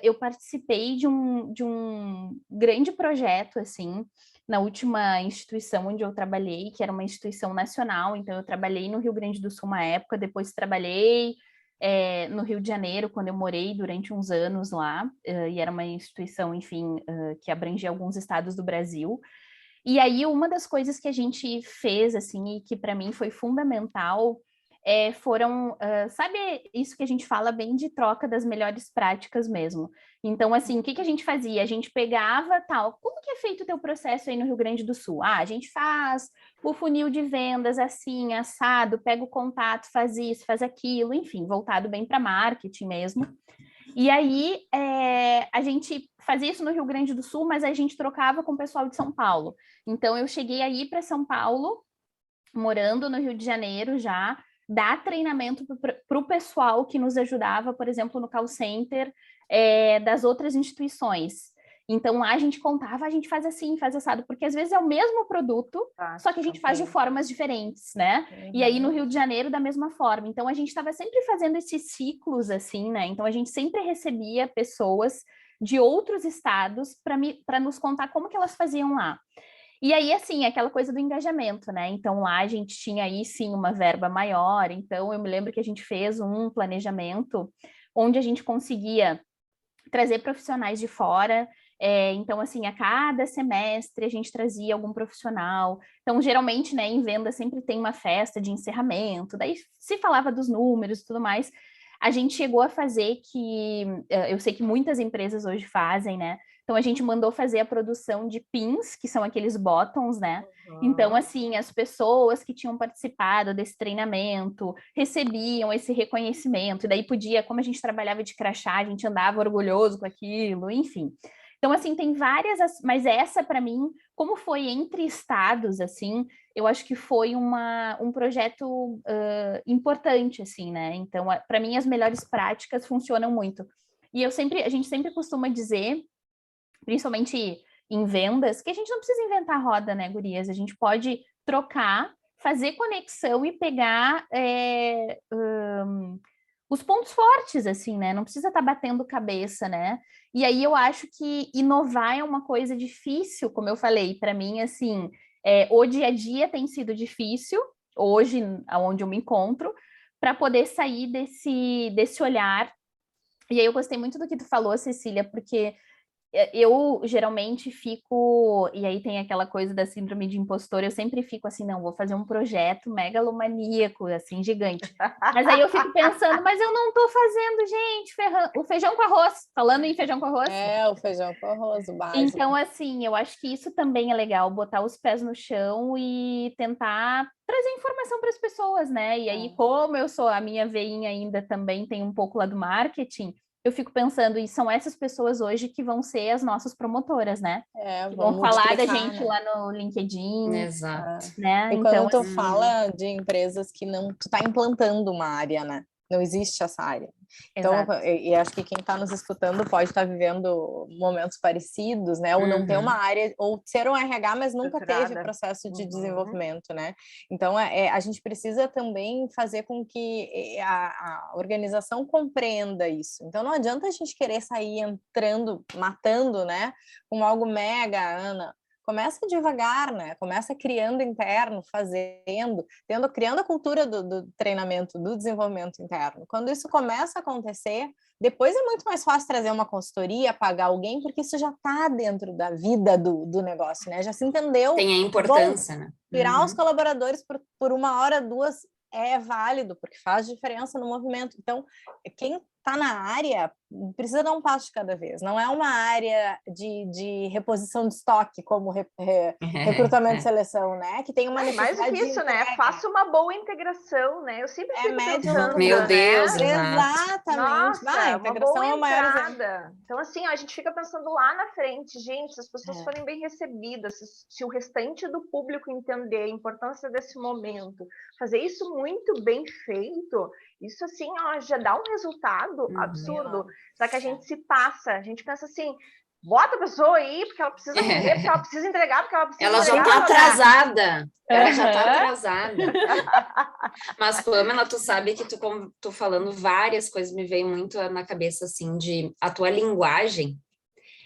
eu participei de um grande projeto, assim, na última instituição onde eu trabalhei, que era uma instituição nacional, então eu trabalhei no Rio Grande do Sul uma época, depois trabalhei no Rio de Janeiro, quando eu morei durante uns anos lá, e era uma instituição, enfim, que abrangia alguns estados do Brasil. E aí, uma das coisas que a gente fez, assim, e que para mim foi fundamental, foram, sabe isso que a gente fala bem de troca das melhores práticas mesmo. Então, assim, o que a gente fazia? A gente pegava, tal, como que é feito o teu processo aí no Rio Grande do Sul? A gente faz o funil de vendas assim, assado, pega o contato, faz isso, faz aquilo, enfim, voltado bem para marketing mesmo. E aí, a gente fazia isso no Rio Grande do Sul, mas a gente trocava com o pessoal de São Paulo. Então, eu cheguei a ir para São Paulo, morando no Rio de Janeiro já, dar treinamento para o pessoal que nos ajudava, por exemplo, no call center das outras instituições. Então, lá a gente contava, a gente faz assim, faz assado, porque às vezes é o mesmo produto, só que a gente faz de formas diferentes, né? E aí no Rio de Janeiro, da mesma forma. Então, a gente estava sempre fazendo esses ciclos, assim, né? Então, a gente sempre recebia pessoas de outros estados para nos contar como que elas faziam lá. E aí, assim, aquela coisa do engajamento, né? Então, lá a gente tinha aí, sim, uma verba maior. Então, eu me lembro que a gente fez um planejamento onde a gente conseguia trazer profissionais de fora. Então, assim, a cada semestre a gente trazia algum profissional. Então, geralmente, né, em venda sempre tem uma festa de encerramento, daí se falava dos números e tudo mais. A gente chegou a fazer eu sei que muitas empresas hoje fazem, né? Então, a gente mandou fazer a produção de pins, que são aqueles bottoms, né? Então, assim, as pessoas que tinham participado desse treinamento recebiam esse reconhecimento, e daí podia, como a gente trabalhava de crachá, a gente andava orgulhoso com aquilo, enfim. Então, assim, tem várias, mas essa, para mim, como foi entre estados, assim, eu acho que foi um projeto importante, assim, né? Então, para mim, as melhores práticas funcionam muito. E a gente sempre costuma dizer, principalmente em vendas, que a gente não precisa inventar roda, né, gurias? A gente pode trocar, fazer conexão e pegar os pontos fortes, assim, né? Não precisa estar batendo cabeça, né? E aí eu acho que inovar é uma coisa difícil, como eu falei, para mim, assim, o dia a dia tem sido difícil, hoje, onde eu me encontro, para poder sair desse olhar. E aí eu gostei muito do que tu falou, Cecília, porque eu geralmente fico, e aí tem aquela coisa da síndrome de impostor, eu sempre fico assim, não, vou fazer um projeto megalomaníaco, assim, gigante. Mas aí eu fico pensando, mas eu não tô fazendo, gente, o feijão com arroz, falando em feijão com arroz. O feijão com arroz, o básico. Então, assim, eu acho que isso também é legal, botar os pés no chão e tentar trazer informação para as pessoas, né? E aí, como eu sou a minha veinha ainda também tem um pouco lá do marketing, eu fico pensando, e são essas pessoas hoje que vão ser as nossas promotoras, né? Que vão falar da gente, né, lá no LinkedIn. Exato. Né? E então, quando tu fala de empresas que não, tu tá implantando uma área, né? Não existe essa área. Então, e acho que quem está nos escutando pode estar vivendo momentos parecidos, né? Ou não ter uma área, ou ser um RH, mas nunca teve processo de desenvolvimento, né? Então, a gente precisa também fazer com que a organização compreenda isso. Então, não adianta a gente querer sair entrando, matando, né? Com algo mega, Ana. Começa devagar, né? Começa criando interno, criando a cultura do treinamento, do desenvolvimento interno. Quando isso começa a acontecer, depois é muito mais fácil trazer uma consultoria, pagar alguém, porque isso já está dentro da vida do negócio, né? Já se entendeu. Tem a importância, né? Tirar os colaboradores por 1 hora, 2 é válido, porque faz diferença no movimento. Então, quem está na área precisa dar um passo de cada vez. Não é uma área de reposição de estoque, como recrutamento e seleção, né? Que tem uma necessidade. Mais do que isso, né? Faça uma boa integração, né? Eu sempre fico pensando, Meu Deus, né? Exatamente. Nossa, uma boa entrada. Então, assim, a gente fica pensando lá na frente, gente, se as pessoas forem bem recebidas, se o restante do público entender a importância desse momento, fazer isso muito bem feito, isso, assim, ó, já dá um resultado absurdo. Só que a gente se passa, a gente pensa assim, bota a pessoa aí, porque ela precisa vender, porque ela precisa entregar, porque ela precisa entregar. Ela já está atrasada. Ela já está atrasada. Mas, Pamela, tu sabe que tu falando várias coisas, me veio muito na cabeça, assim, de a tua linguagem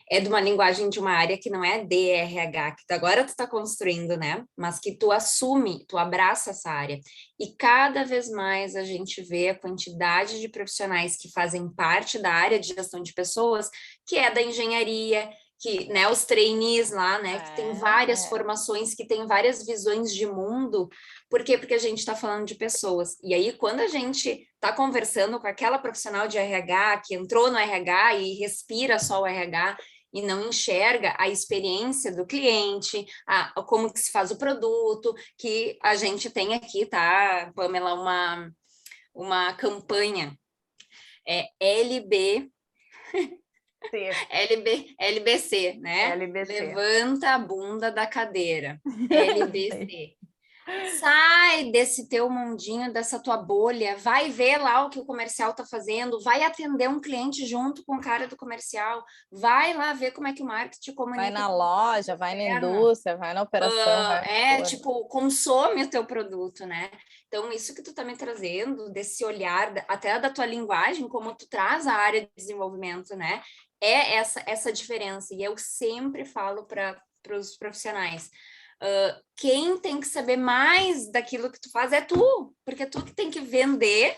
é de uma linguagem de uma área que não é DRH, que agora tu está construindo, né? Mas que tu assume, tu abraça essa área. E cada vez mais a gente vê a quantidade de profissionais que fazem parte da área de gestão de pessoas, que é da engenharia, que, né, os trainees lá, né, que tem várias formações, que tem várias visões de mundo. Por quê? Porque a gente está falando de pessoas. E aí, quando a gente está conversando com aquela profissional de RH, que entrou no RH e respira só o RH, e não enxerga a experiência do cliente, como que se faz o produto, que a gente tem aqui, tá, Pamela, uma campanha, LB LBC, né? LBC. Levanta a bunda da cadeira. LBC. Sai desse teu mundinho, dessa tua bolha, vai ver lá o que o comercial tá fazendo, vai atender um cliente junto com o cara do comercial, vai lá ver como é que o marketing comunica. Vai na loja, vai na indústria, vai na operação. Tipo, consome o teu produto, né? Então, isso que tu tá me trazendo, desse olhar, até da tua linguagem, como tu traz a área de desenvolvimento, né? É essa diferença. E eu sempre falo para os profissionais, quem tem que saber mais daquilo que tu faz é tu, porque tu que tem que vender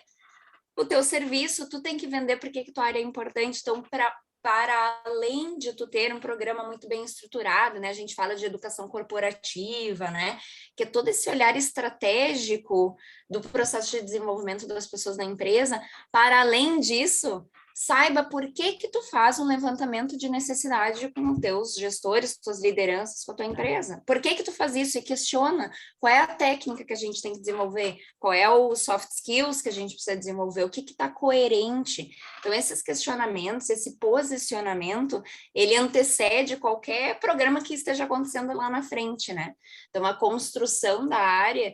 o teu serviço, tu tem que vender porque que tua área é importante. Então, para além de tu ter um programa muito bem estruturado, né? A gente fala de educação corporativa, né? Que é todo esse olhar estratégico do processo de desenvolvimento das pessoas na empresa. Para além disso, saiba por que tu faz um levantamento de necessidade com os teus gestores, tuas lideranças, com a tua empresa. Por que tu faz isso? E questiona qual é a técnica que a gente tem que desenvolver, qual é o soft skills que a gente precisa desenvolver, o que está coerente. Então, esses questionamentos, esse posicionamento, ele antecede qualquer programa que esteja acontecendo lá na frente, né? Então, a construção da área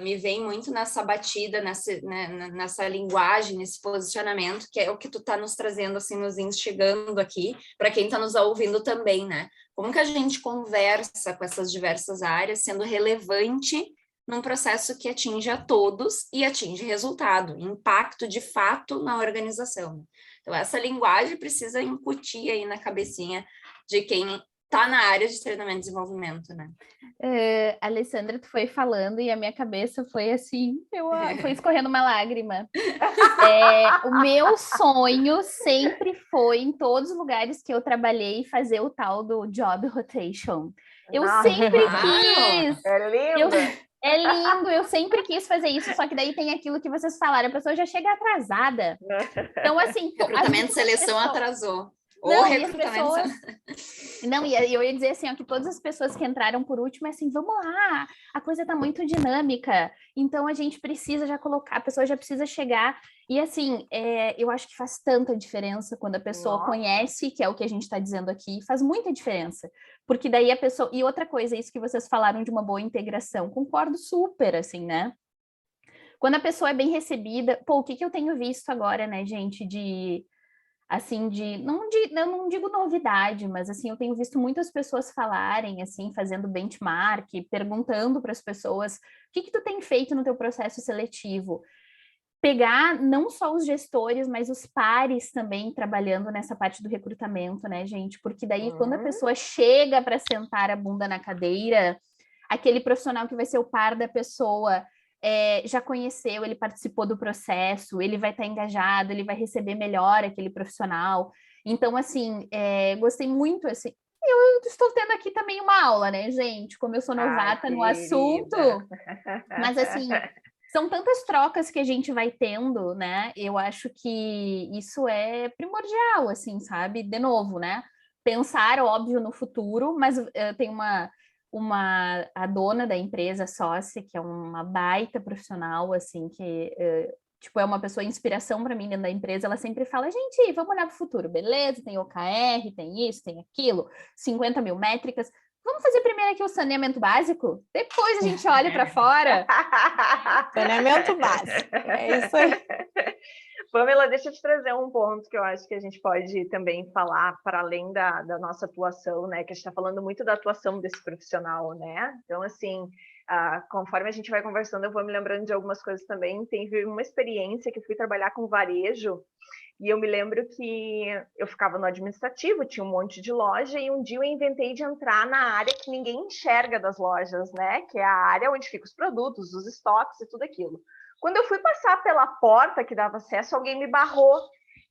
me vem muito nessa batida, nessa linguagem, nesse posicionamento, que é o que tu tá nos trazendo, assim, nos instigando aqui, para quem tá nos ouvindo também, né? Como que a gente conversa com essas diversas áreas, sendo relevante num processo que atinge a todos e atinge resultado, impacto de fato na organização. Então, essa linguagem precisa incutir aí na cabecinha de quem tá na área de treinamento e desenvolvimento, né? Alessandra, tu foi falando e a minha cabeça foi assim, foi escorrendo uma lágrima. O meu sonho sempre foi, em todos os lugares que eu trabalhei, fazer o tal do job rotation. Eu sempre quis! É lindo! É lindo, eu sempre quis fazer isso, só que daí tem aquilo que vocês falaram, a pessoa já chega atrasada. Então, assim... Recrutamento e seleção atrasou. Não, e as pessoas... Não, e eu ia dizer assim, ó, que todas as pessoas que entraram por último é assim, vamos lá, a coisa tá muito dinâmica, então a gente precisa já colocar, a pessoa já precisa chegar, e assim, eu acho que faz tanta diferença quando a pessoa conhece, que é o que a gente tá dizendo aqui, faz muita diferença, porque daí a pessoa, e outra coisa, isso que vocês falaram de uma boa integração, concordo super, assim, né? Quando a pessoa é bem recebida, o que eu tenho visto agora, né, gente, assim, não digo novidade, mas assim, eu tenho visto muitas pessoas falarem, assim, fazendo benchmark, perguntando para as pessoas, o que tu tem feito no teu processo seletivo? Pegar não só os gestores, mas os pares também trabalhando nessa parte do recrutamento, né, gente? Porque daí, quando a pessoa chega para sentar a bunda na cadeira, aquele profissional que vai ser o par da pessoa já conheceu, ele participou do processo, ele vai estar engajado, ele vai receber melhor aquele profissional. Então, assim, gostei muito, assim, eu estou tendo aqui também uma aula, né, gente? Como eu sou novata no assunto, mas assim, são tantas trocas que a gente vai tendo, né? Eu acho que isso é primordial, assim, sabe? De novo, né? Pensar, óbvio, no futuro, mas tem a dona da empresa, sócia, que é uma baita profissional, assim, que tipo, é uma pessoa inspiração para mim dentro da empresa, ela sempre fala, gente, vamos olhar para o futuro, beleza? Tem OKR, tem isso, tem aquilo, 50 mil métricas. Vamos fazer primeiro aqui o saneamento básico? Depois a gente olha para fora. Saneamento básico. É isso aí. Pamela, deixa eu te trazer um ponto que eu acho que a gente pode também falar para além da nossa atuação, né? Que a gente está falando muito da atuação desse profissional, né? Então, assim, conforme a gente vai conversando, eu vou me lembrando de algumas coisas também. Teve uma experiência que eu fui trabalhar com varejo e eu me lembro que eu ficava no administrativo, tinha um monte de loja e um dia eu inventei de entrar na área que ninguém enxerga das lojas, né? Que é a área onde ficam os produtos, os estoques e tudo aquilo. Quando eu fui passar pela porta que dava acesso, alguém me barrou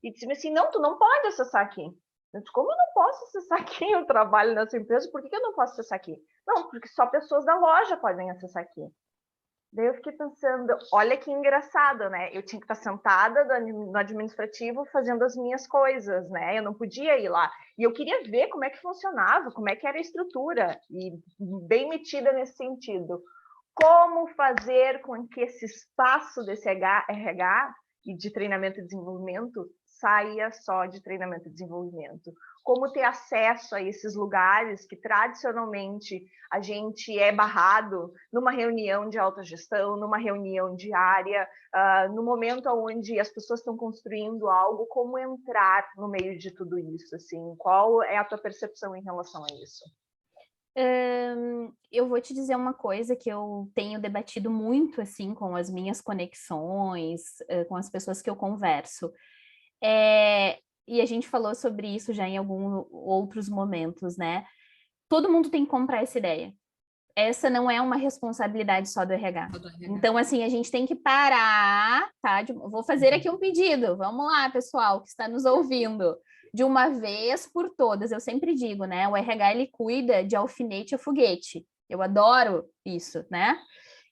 e disse assim, não, tu não pode acessar aqui. Eu disse, como eu não posso acessar aqui? Eu trabalho nessa empresa, por que eu não posso acessar aqui? Não, porque só pessoas da loja podem acessar aqui. Daí eu fiquei pensando, olha que engraçado, né? Eu tinha que estar sentada no administrativo fazendo as minhas coisas, né? Eu não podia ir lá. E eu queria ver como é que funcionava, como é que era a estrutura, e bem metida nesse sentido. Como fazer com que esse espaço desse RH e de treinamento e desenvolvimento saia só de treinamento e desenvolvimento. Como ter acesso a esses lugares que tradicionalmente a gente é barrado numa reunião de autogestão, numa reunião diária, no momento onde as pessoas estão construindo algo, como entrar no meio de tudo isso, assim? Qual é a tua percepção em relação a isso? Eu vou te dizer uma coisa que eu tenho debatido muito, assim, com as minhas conexões, com as pessoas que eu converso. E a gente falou sobre isso já em alguns outros momentos, né? Todo mundo tem que comprar essa ideia. Essa não é uma responsabilidade só do RH. Então, assim, a gente tem que parar, tá? Vou fazer aqui um pedido. Vamos lá, pessoal, que está nos ouvindo. De uma vez por todas, eu sempre digo, né? O RH, ele cuida de alfinete a foguete. Eu adoro isso, né?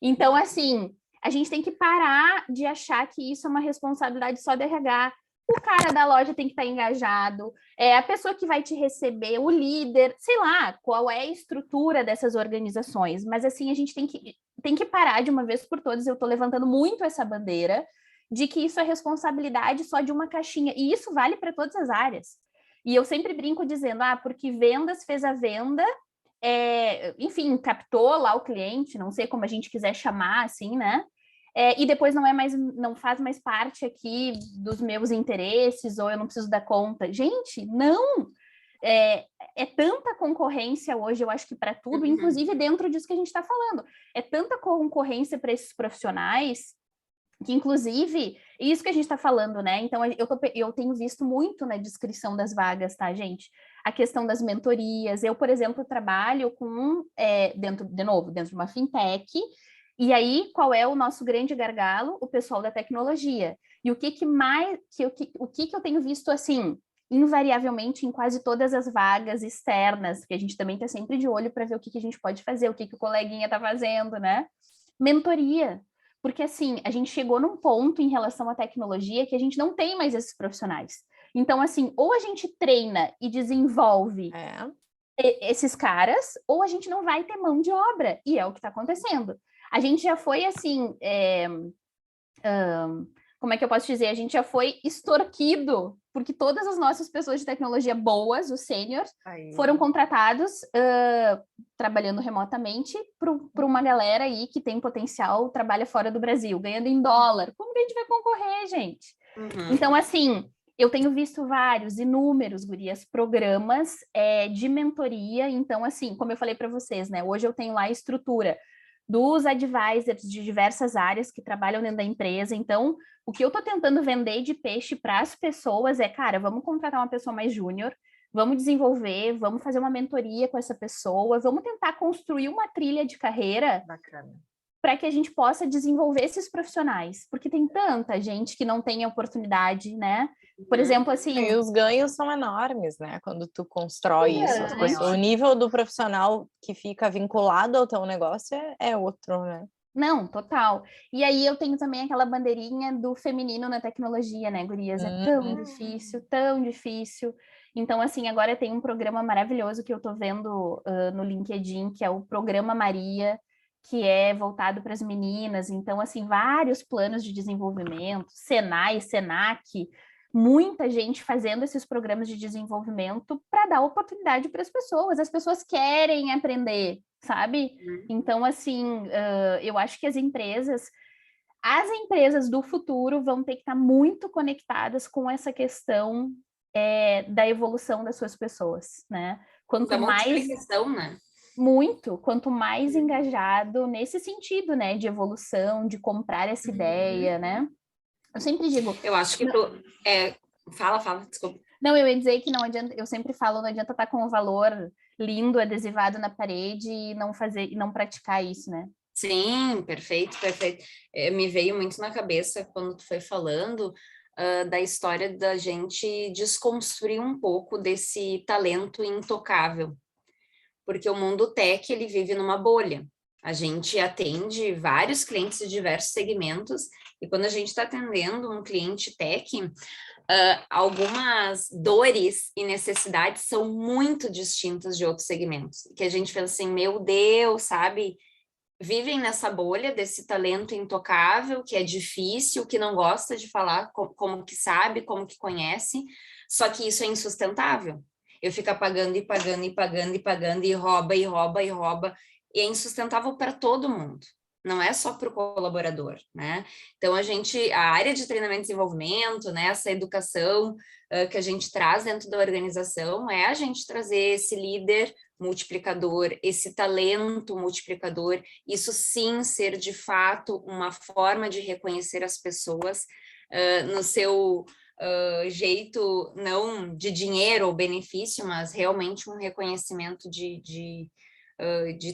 Então, assim, a gente tem que parar de achar que isso é uma responsabilidade só do RH. O cara da loja tem que estar engajado, a pessoa que vai te receber, o líder, sei lá, qual é a estrutura dessas organizações. Mas, assim, a gente tem que parar de uma vez por todas. Eu estou levantando muito essa bandeira de que isso é responsabilidade só de uma caixinha. E isso vale para todas as áreas. E eu sempre brinco dizendo, porque vendas fez a venda, enfim, captou lá o cliente, não sei como a gente quiser chamar, assim, né? E depois não faz mais parte aqui dos meus interesses, ou eu não preciso dar conta. Gente, não! É tanta concorrência hoje, eu acho que para tudo, inclusive dentro disso que a gente está falando. É tanta concorrência para esses profissionais que, inclusive, isso que a gente está falando, né? Então, eu tenho visto muito na descrição das vagas, tá, gente? A questão das mentorias. Eu, por exemplo, trabalho com, dentro de uma fintech. E aí, qual é o nosso grande gargalo? O pessoal da tecnologia. E o que eu tenho visto, assim, invariavelmente em quase todas as vagas externas, que a gente também está sempre de olho para ver o que a gente pode fazer, o que o coleguinha está fazendo, né? Mentoria. Porque, assim, a gente chegou num ponto em relação à tecnologia que a gente não tem mais esses profissionais. Então, assim, ou a gente treina e desenvolve esses caras, ou a gente não vai ter mão de obra. E é o que está acontecendo. A gente já foi, assim, como é que eu posso dizer? A gente já foi extorquido, porque todas as nossas pessoas de tecnologia boas, os sêniors, foram contratados trabalhando remotamente por uma galera aí que tem potencial, trabalha fora do Brasil, ganhando em dólar. Como que a gente vai concorrer, gente? Então, assim, eu tenho visto inúmeros, gurias, programas de mentoria. Então, assim, como eu falei para vocês, né? Hoje eu tenho lá a estrutura dos advisors de diversas áreas que trabalham dentro da empresa. Então, o que eu estou tentando vender de peixe para as pessoas cara, vamos contratar uma pessoa mais júnior, vamos desenvolver, vamos fazer uma mentoria com essa pessoa, vamos tentar construir uma trilha de carreira para que a gente possa desenvolver esses profissionais, porque tem tanta gente que não tem oportunidade, né? Por exemplo, assim... E os ganhos são enormes, né? Quando tu constrói isso. O nível do profissional que fica vinculado ao teu negócio é outro, né? Não, total. E aí eu tenho também aquela bandeirinha do feminino na tecnologia, né, gurias? É tão difícil, tão difícil. Então, assim, agora tem um programa maravilhoso que eu tô vendo no LinkedIn, que é o Programa Maria, que é voltado para as meninas. Então, assim, vários planos de desenvolvimento, Senai, Senac, muita gente fazendo esses programas de desenvolvimento para dar oportunidade para as pessoas. As pessoas querem aprender, sabe? Então, assim, eu acho que as empresas do futuro vão ter que estar muito conectadas com essa questão da evolução das suas pessoas, né? Quanto mais... né? Muito, quanto mais engajado nesse sentido, né? De evolução, de comprar essa ideia, né? Eu sempre digo... Eu acho que... Fala, desculpa. Não, eu ia dizer que não adianta... Eu sempre falo, não adianta estar com o valor lindo, adesivado na parede e não praticar isso, né? Sim, perfeito. Me veio muito na cabeça, quando tu foi falando, da história da gente desconstruir um pouco desse talento intocável. Porque o mundo tech, ele vive numa bolha. A gente atende vários clientes de diversos segmentos, e quando a gente está atendendo um cliente tech, algumas dores e necessidades são muito distintas de outros segmentos, que a gente pensa assim, meu Deus, sabe? vivem nessa bolha desse talento intocável, que é difícil, que não gosta de falar como que sabe, como que conhece, só que isso é insustentável. Eu fico pagando e pagando e pagando e pagando e rouba e rouba e rouba, e é insustentável para todo mundo. Não é só para o colaborador, né? Então, a área de treinamento e desenvolvimento, né, essa educação que a gente traz dentro da organização, é a gente trazer esse líder multiplicador, esse talento multiplicador, isso sim ser de fato uma forma de reconhecer as pessoas no seu jeito, não de dinheiro ou benefício, mas realmente um reconhecimento de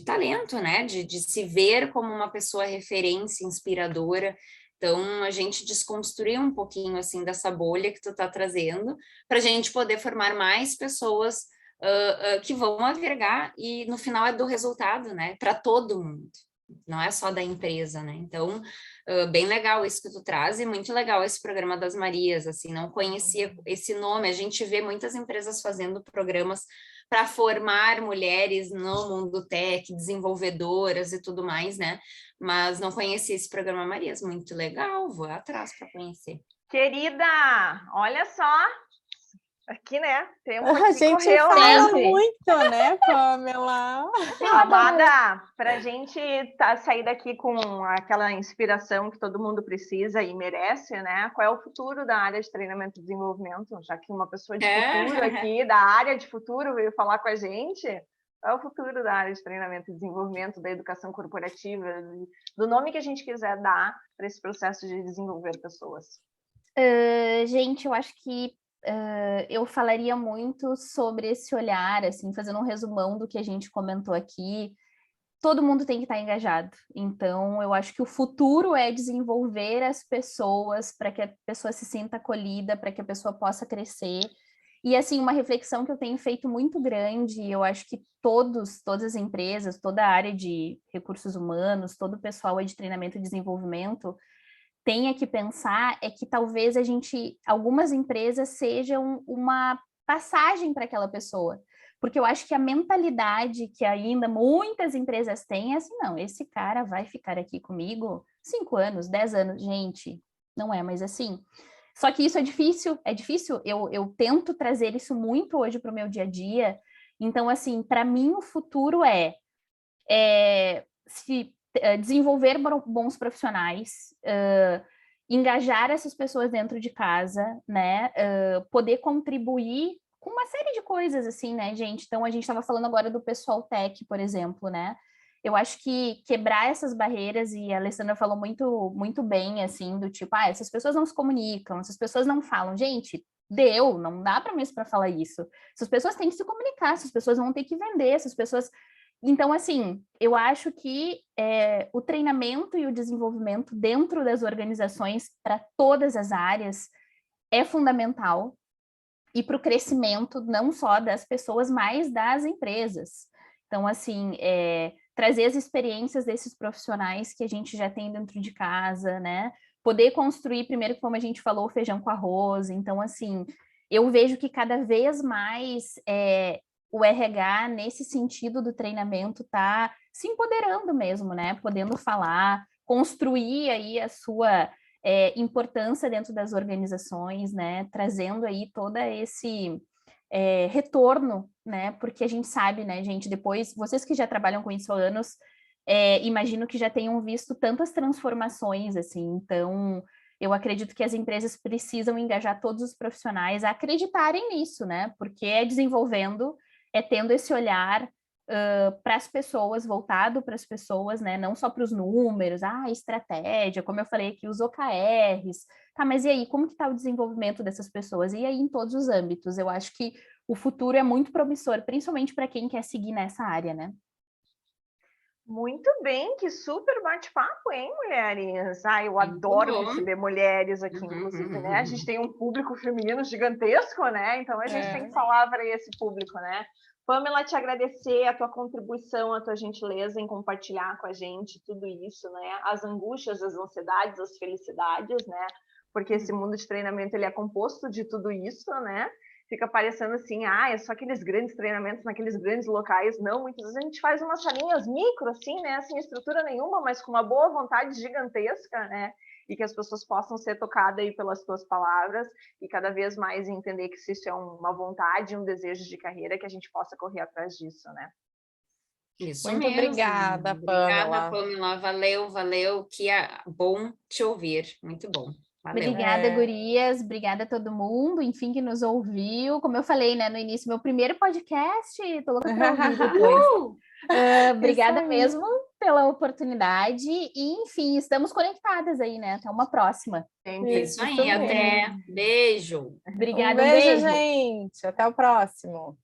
talento, né? De se ver como uma pessoa referência, inspiradora. Então, a gente desconstruir um pouquinho, assim, dessa bolha que tu tá trazendo, para a gente poder formar mais pessoas que vão agregar, e no final é do resultado, né? Para todo mundo. Não é só da empresa, né? Então, bem legal isso que tu traz, e muito legal esse programa das Marias, assim, não conhecia esse nome. A gente vê muitas empresas fazendo programas para formar mulheres no mundo tech, desenvolvedoras e tudo mais, né? Mas não conhecia esse programa Marias, muito legal, vou atrás para conhecer. Querida, olha só, aqui, né? Tempo A aqui gente correu, fala né? muito, né, Pamela? Amada, para a gente sair daqui com aquela inspiração que todo mundo precisa e merece, né? Qual é o futuro da área de treinamento e desenvolvimento? Já que uma pessoa de futuro aqui, da área de futuro, veio falar com a gente, qual é o futuro da área de treinamento e desenvolvimento, da educação corporativa, do nome que a gente quiser dar para esse processo de desenvolver pessoas? Gente, eu acho que eu falaria muito sobre esse olhar, assim, fazendo um resumão do que a gente comentou aqui. Todo mundo tem que estar engajado. Então, eu acho que o futuro é desenvolver as pessoas para que a pessoa se sinta acolhida, para que a pessoa possa crescer. E, assim, uma reflexão que eu tenho feito muito grande, eu acho que todas as empresas, toda a área de recursos humanos, todo o pessoal aí de treinamento e desenvolvimento, tenha que pensar é que talvez algumas empresas sejam uma passagem para aquela pessoa. Porque eu acho que a mentalidade que ainda muitas empresas têm é assim, não, esse cara vai ficar aqui comigo 5 anos, 10 anos. Gente, não é mais assim. Só que isso é difícil. Eu tento trazer isso muito hoje para o meu dia a dia. Então, assim, para mim o futuro se desenvolver bons profissionais, engajar essas pessoas dentro de casa, né? Poder contribuir com uma série de coisas, assim, né, gente? Então, a gente estava falando agora do pessoal tech, por exemplo, né? Eu acho que quebrar essas barreiras, e a Alessandra falou muito, muito bem, assim, do tipo, essas pessoas não se comunicam, essas pessoas não falam. Gente, não dá para mesmo para falar isso. Essas pessoas têm que se comunicar, essas pessoas vão ter que vender, essas pessoas... Então, assim, eu acho que o treinamento e o desenvolvimento dentro das organizações para todas as áreas é fundamental, e para o crescimento não só das pessoas, mas das empresas. Então, assim, trazer as experiências desses profissionais que a gente já tem dentro de casa, né? Poder construir, primeiro, como a gente falou, o feijão com arroz. Então, assim, eu vejo que cada vez mais o RH, nesse sentido do treinamento, está se empoderando mesmo, né? Podendo falar, construir aí a sua importância dentro das organizações, né? Trazendo aí todo esse retorno, né? Porque a gente sabe, né, gente, depois, vocês que já trabalham com isso há anos, imagino que já tenham visto tantas transformações, assim, então eu acredito que as empresas precisam engajar todos os profissionais a acreditarem nisso, né? Porque é desenvolvendo, é tendo esse olhar para as pessoas, voltado para as pessoas, né? Não só para os números, estratégia, como eu falei aqui, os OKRs, tá, mas e aí, como que está o desenvolvimento dessas pessoas? E aí, em todos os âmbitos, eu acho que o futuro é muito promissor, principalmente para quem quer seguir nessa área, né? Muito bem, que super bate-papo, hein, mulheres? Eu adoro receber mulheres aqui, inclusive, né? A gente tem um público feminino gigantesco, né? Então a gente tem que falar para esse público, né? Pamela, te agradecer a tua contribuição, a tua gentileza em compartilhar com a gente tudo isso, né? As angústias, as ansiedades, as felicidades, né? Porque esse mundo de treinamento ele é composto de tudo isso, né? fica parecendo assim, é só aqueles grandes treinamentos naqueles grandes locais. Não, muitas vezes a gente faz umas salinhas micro, assim, né? Sem estrutura nenhuma, mas com uma boa vontade gigantesca, né? E que as pessoas possam ser tocadas aí pelas tuas palavras e cada vez mais entender que isso é uma vontade, um desejo de carreira, que a gente possa correr atrás disso, né? Isso Muito mesmo. obrigada, Pamela. Obrigada, Pamela. Valeu. Que bom te ouvir. Muito bom. Valeu. Obrigada, gurias. Obrigada a todo mundo, enfim, que nos ouviu. Como eu falei, né, no início, meu primeiro podcast. Tô louca pra ouvir depois. Obrigada mesmo pela oportunidade. E, enfim, estamos conectadas aí, né? Até uma próxima. Isso aí, até. Beijo. Obrigada, Um beijo, gente. Até o próximo.